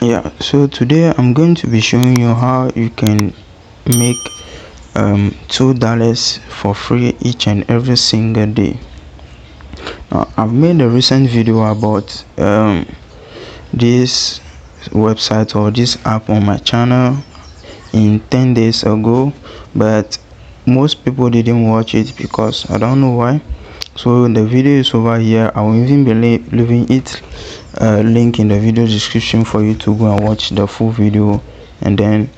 Yeah, so today I'm going to be showing you how you can make $2 for free each and every single day. Now I've made a recent video about this website or this app on my channel in 10 days ago, but most people didn't watch it because I don't know why. So the video is over here. I will even be leaving it link in the video description for you to go and watch the full video and then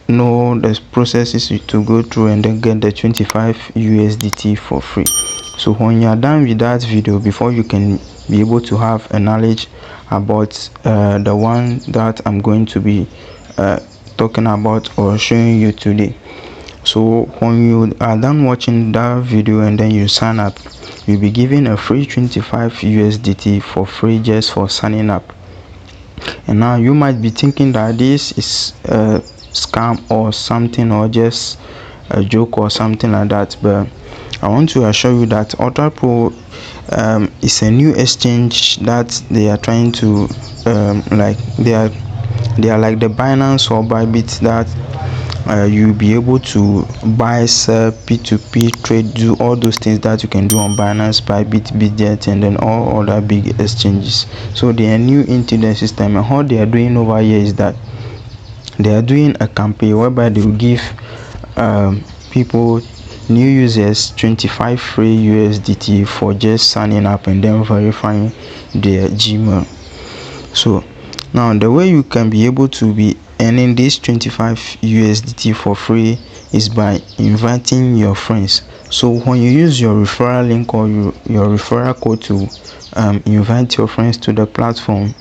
know the processes to go through and then get the 25 USDT for free. So when you are done with that video, before you can be able to have a knowledge about the one that I'm going to be talking about or showing you today. So when you are done watching that video and then you sign up, you'll be given a free 25 USDT for free just for signing up. And now you might be thinking that this is a scam or something, or just a joke or something like that, but I want to assure you that Ultrapro is a new exchange that they are trying to they are like the Binance or Bybit that you'll be able to buy, sell, P2P trade, do all those things that you can do on Binance, Bybit, Bitget, and then all other big exchanges. So they are new into the system, and what they are doing over here is that they are doing a campaign whereby they will give people, new users, 25 free USDT for just signing up and then verifying their Gmail. So now the way you can be able to be earning this 25 USDT for free is by inviting your friends. So when you use your referral link or your referral code to invite your friends to the platform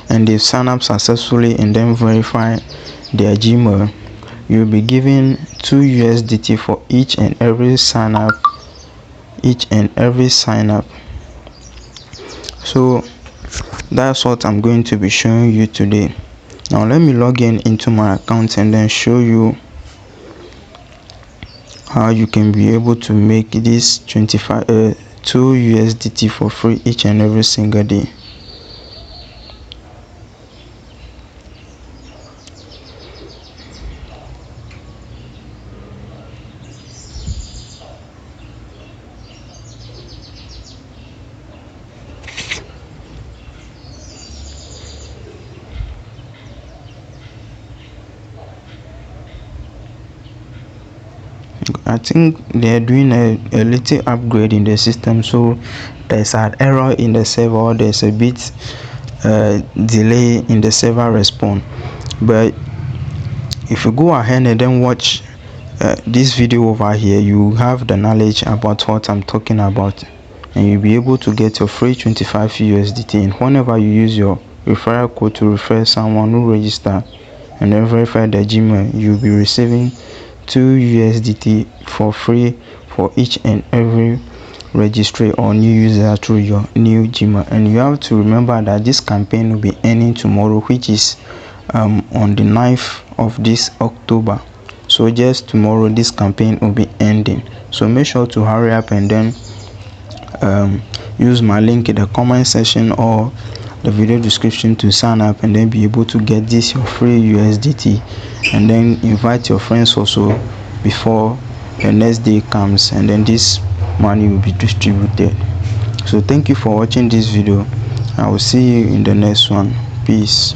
and they sign up successfully and then verify their Gmail, you'll be given 2 USDT for each and every sign up. So that's what I'm going to be showing you today. Now let me log in into my account and then show you how you can be able to make this 2 USDT for free each and every single day. I think they're doing a little upgrade in the system, so there's an error in the server, or there's a bit delay in the server response. But if you go ahead and then watch this video over here, you have the knowledge about what I'm talking about, and you'll be able to get your free 25 USDT. And whenever you use your referral code to refer someone who register and then verify their Gmail, you'll be receiving 2 USDT for free for each and every registry or new user through your new Gmail. And you have to remember that this campaign will be ending tomorrow, which is on the 9th of this October. So just tomorrow this campaign will be ending, so make sure to hurry up and then use my link in the comment section or the video description to sign up and then be able to get this your free USDT, and then invite your friends also before the next day comes, and then this money will be distributed. So thank you for watching this video. I will see you in the next one. Peace.